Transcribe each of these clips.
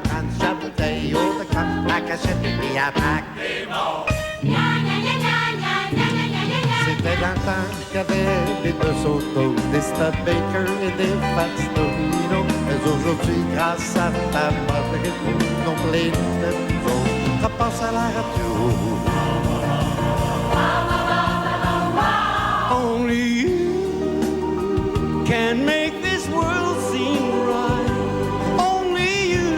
Prendre sa bouteille au docteur, la cachette et attaque. C'était dans le temps qu'il y avait des deux autos, des Studebaker et des Fats Domino. Mais aujourd'hui, grâce à ta mode rythme, non plein de nous autres, ça passe à la radio. Only you can make this world seem right. Only you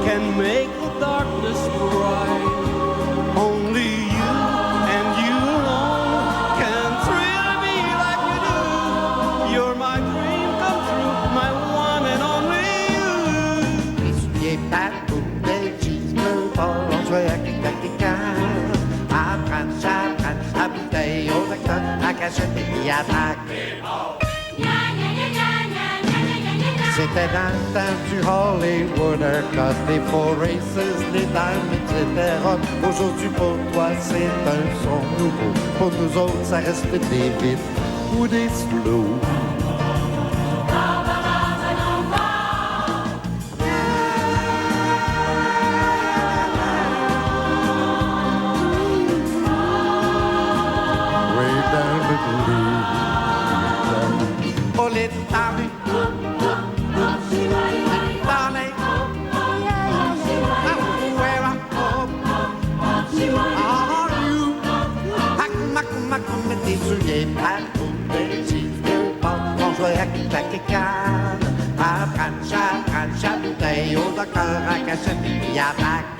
can make the darkness bright. Only you and you alone can thrill me like you do. You're my dream come true, my one and only you. Les souliers partout, des jeans bleu pâle, on jouait à Kika. À prendre sa bouteille au docteur, la cachette et puis attaque. C'était dans le temps du Hollywood haircut, les Four Races, les Diamonds, etc. Aujourd'hui pour toi c'est un son nouveau. Pour nous autres ça reste des beats ou des slows. Way down the blues. Oh les darling. Des souliers partout, des jeans de porte, on jouait à Kika. À prendre sa bouteille au docteur, à cachette et puis attaque.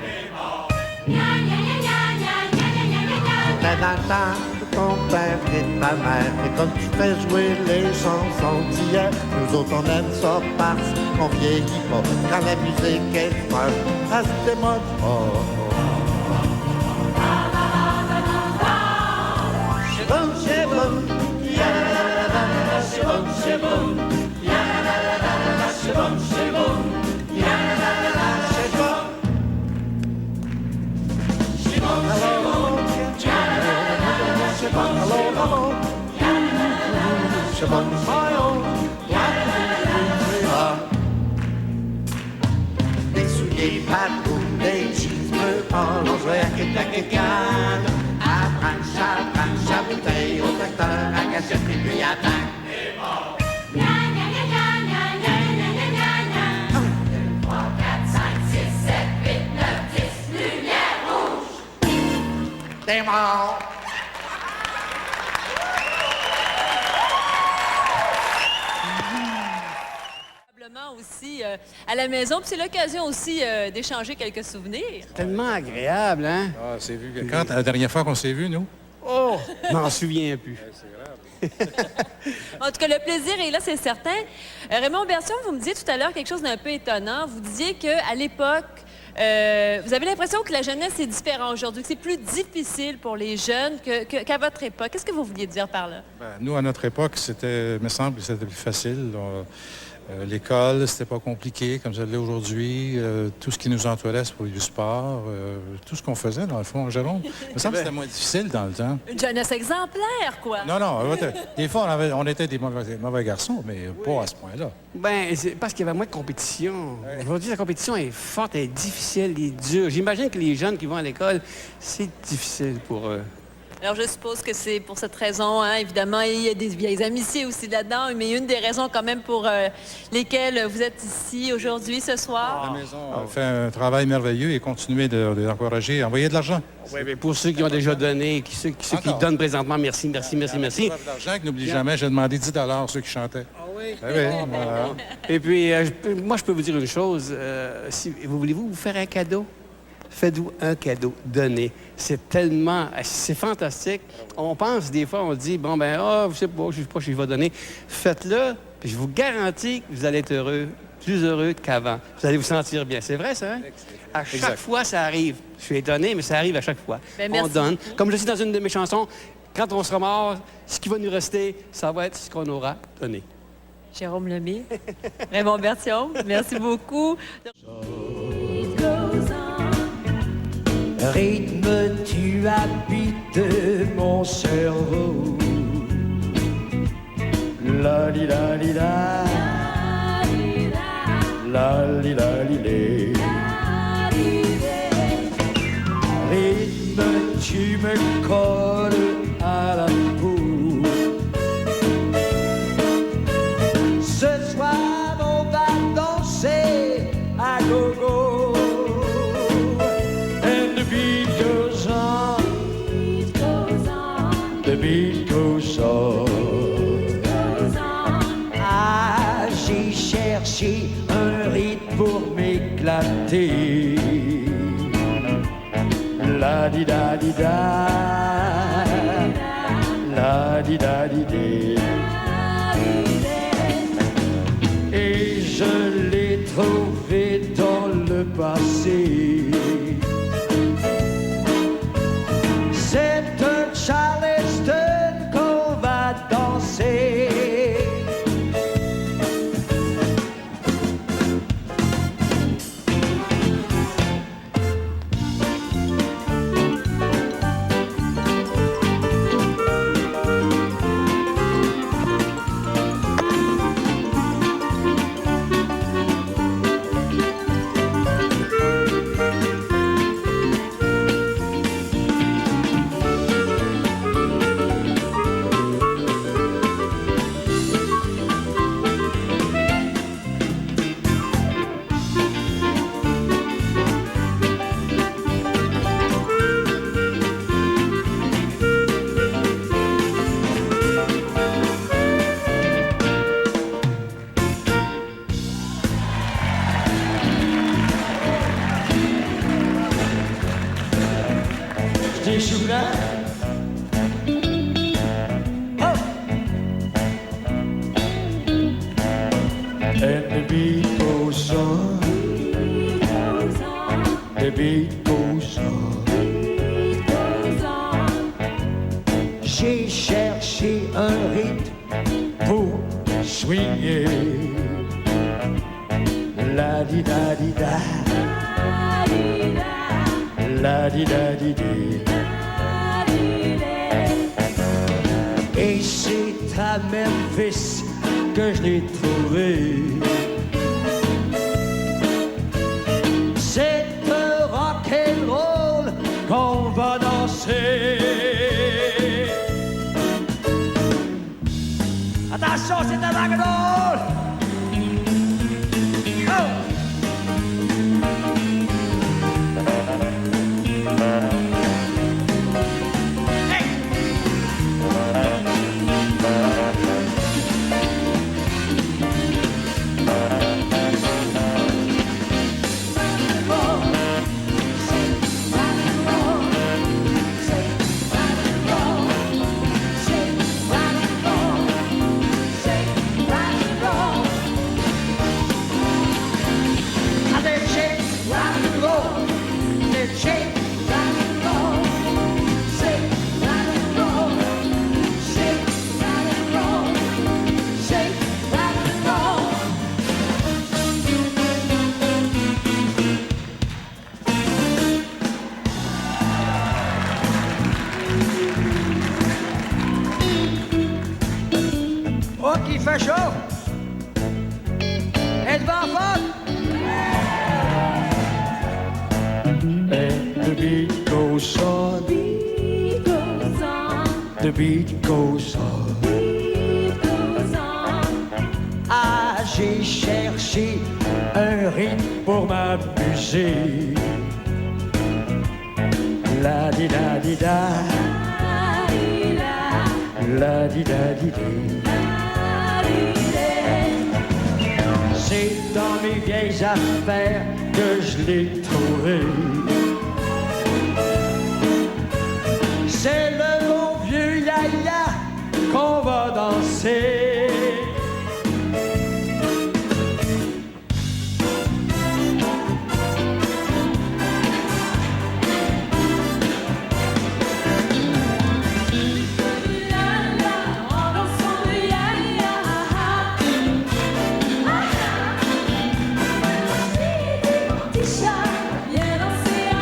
C'était dans le temps de ton père et de ta mère, et comme tu fais jouer les chansons d'hier, nous autres on aime ça parce qu'on vieillit pas. Quand la musique est folle, ça se démode pas. Bon, c'est bon, ya la la la la, c'est bon, c'est bon, ya la la la la, c'est bon, c'est bon, ya la la la, c'est bon. C'est bon, c'est bon, ya la la la, c'est bon, c'est bon, ya la la la, c'est bon, ya la la la. Des souliers partout, des jeans bleu pâle, on jouait à Kika. Prendre sa bouteille au docteur, à cachette et puis attaque. T'es mort. 1, 2, 3, 4, 5, 6, 7, 8, 9, 10, lumière rouge. T'es mort. Aussi à la maison, puis c'est l'occasion aussi d'échanger quelques souvenirs. Tellement agréable, hein? Ah, c'est vu. Quand la dernière fois qu'on s'est vus, nous? Oh, je m'en souviens plus. C'est grave. En tout cas, le plaisir est là, c'est certain. Raymond Bertion, vous me disiez tout à l'heure quelque chose d'un peu étonnant. Vous disiez qu'à l'époque, vous avez l'impression que la jeunesse est différente aujourd'hui, que c'est plus difficile pour les jeunes qu'à votre époque. Qu'est-ce que vous vouliez dire par là? Nous, à notre époque, c'était, me semble, que c'était plus facile. L'école, c'était pas compliqué comme ça l'est aujourd'hui. Tout ce qui nous entourait, c'est pour du sport. Tout ce qu'on faisait, dans le fond, Jérôme, il me semble que c'était moins difficile dans le temps. Une jeunesse exemplaire, quoi. Non. Des fois, on était des mauvais garçons, mais pas à ce point-là. Ben, c'est parce qu'il y avait moins de compétition. Ouais. Aujourd'hui, la compétition est forte, elle est difficile, elle est dure. J'imagine que les jeunes qui vont à l'école, c'est difficile pour eux. Alors, je suppose que c'est pour cette raison, hein, évidemment, il y a des vieilles amitiés aussi là-dedans, mais une des raisons quand même pour lesquelles vous êtes ici aujourd'hui, ce soir. La maison fait un travail merveilleux et continuez de les encourager, envoyer de l'argent. Oui, mais pour ceux qui ont déjà donné, ceux qui donnent présentement, merci. L'argent que n'oublie jamais, j'ai demandé 10 $ ceux qui chantaient. Ah oui? Oui, voilà. Et puis, moi, je peux vous dire une chose. Si vous voulez-vous faire un cadeau? Faites-vous un cadeau, donnez. C'est fantastique. On pense des fois, on dit, bon, je sais pas, je vais donner. Faites-le, puis je vous garantis que vous allez être heureux, plus heureux qu'avant. Vous allez vous sentir bien. C'est vrai, ça, hein? À chaque fois, ça arrive. Je suis étonné, mais ça arrive à chaque fois. On donne. Comme je dis dans une de mes chansons, quand on sera mort, ce qui va nous rester, ça va être ce qu'on aura donné. Jérôme Lemay, Raymond Bertion, merci beaucoup. Rythme, tu habites mon cerveau. La li la li la. l'été. La di da di da, la di da di dé. Et je l'ai trouvé dans le passé. C'est un Charleston qu'on va danser. Des choux-là. Oh! And the beat goes on. The beat goes on. J'ai cherché un rythme pour swinguer. La di da di da. La di da di dé. Et c'est à Memphis que je l'ai trouvé. C'est un rock'n'roll qu'on va danser. Attention, c'est un rock'n'roll! Oh! Oh, qu'il fait chaud! Êtes-vous en forme? And the beat goes on. The beat goes on. Ah, j'ai cherché un rythme pour m'amuser. La di da di da. La di da di dé. C'est dans mes vieilles affaires que je l'ai trouvé. C'est le bon vieux yaya qu'on va danser. Viens danser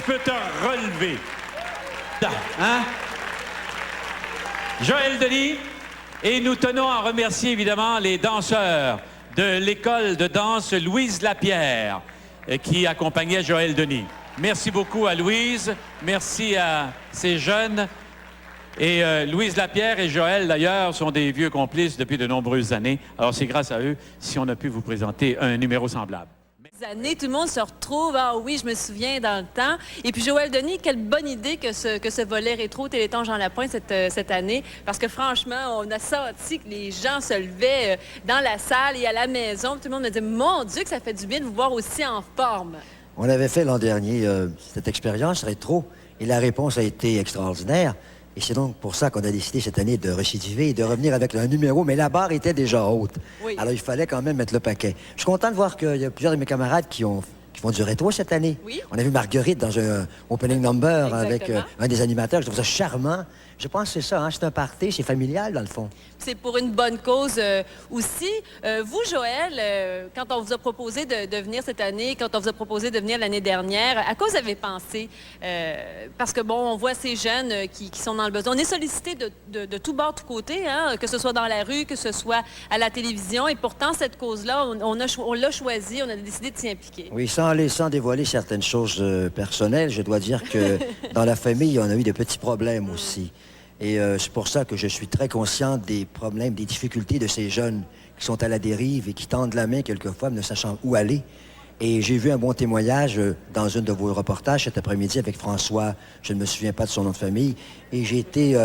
peux te relever. Hein? Joël Denis, et nous tenons à remercier évidemment les danseurs de l'école de danse Louise Lapierre qui accompagnait Joël Denis. Merci beaucoup à Louise, merci à ces jeunes. Et Louise Lapierre et Joël, d'ailleurs, sont des vieux complices depuis de nombreuses années. Alors c'est grâce à eux si on a pu vous présenter un numéro semblable. Années, tout le monde se retrouve. Ah oui, je me souviens dans le temps. Et puis Joël Denis, quelle bonne idée que ce volet rétro Téléthon Jean Lapointe cette année. Parce que franchement, on a senti que les gens se levaient dans la salle et à la maison. Tout le monde me dit, mon Dieu, que ça fait du bien de vous voir aussi en forme. On avait fait l'an dernier cette expérience rétro et la réponse a été extraordinaire. Et c'est donc pour ça qu'on a décidé cette année de récidiver et de revenir avec un numéro, mais la barre était déjà haute. Oui. Alors il fallait quand même mettre le paquet. Je suis content de voir qu'il y a plusieurs de mes camarades qui font du rétro cette année. Oui. On a vu Marguerite dans un opening number avec Exactement. un des animateurs. Je trouve ça charmant. Je pense que c'est ça, hein? C'est un party, c'est familial dans le fond. C'est pour une bonne cause aussi. Vous, Joël, quand on vous a proposé de venir cette année, quand on vous a proposé de venir l'année dernière, à quoi vous avez pensé? Parce que, bon, on voit ces jeunes qui sont dans le besoin. On est sollicité de tout bord, tout côté, hein, que ce soit dans la rue, que ce soit à la télévision. Et pourtant, cette cause-là, on l'a choisie, on a décidé de s'y impliquer. Oui, sans dévoiler certaines choses personnelles, je dois dire que dans la famille, on a eu des petits problèmes aussi. Et c'est pour ça que je suis très conscient des problèmes, des difficultés de ces jeunes qui sont à la dérive et qui tendent la main quelquefois, ne sachant où aller. Et j'ai vu un bon témoignage dans un de vos reportages cet après-midi avec François, je ne me souviens pas de son nom de famille, et j'ai été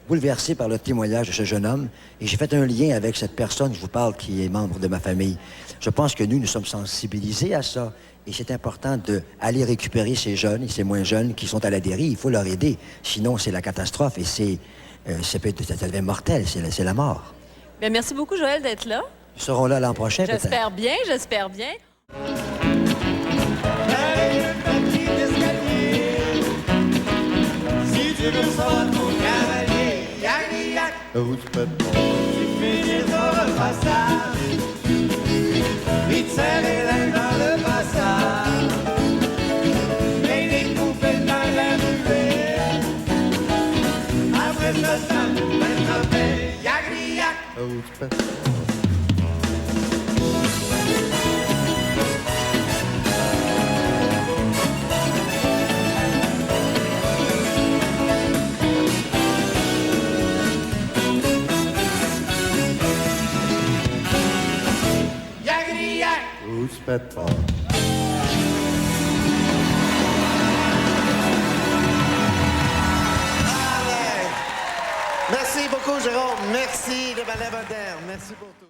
bouleversé par le témoignage de ce jeune homme. Et j'ai fait un lien avec cette personne, je vous parle, qui est membre de ma famille. Je pense que nous sommes sensibilisés à ça. Et c'est important d'aller récupérer ces jeunes et ces moins jeunes qui sont à la dérive. Il faut leur aider. Sinon, c'est la catastrophe et ça devient mortel. C'est la mort. Bien, merci beaucoup, Joël, d'être là. Ils seront là l'an prochain, peut-être. J'espère bien, j'espère bien. Allez, le petit escalier. Si tu veux sauter ton cavalier, yak, yak. Tu finis sur le passage. Vite serrer la dans le passage. Et les coupées dans la ruelle. Après ça, ça nous rattraper. Yak, yak. Merci beaucoup, Jérôme. Merci, le ballet moderne. Merci pour tout.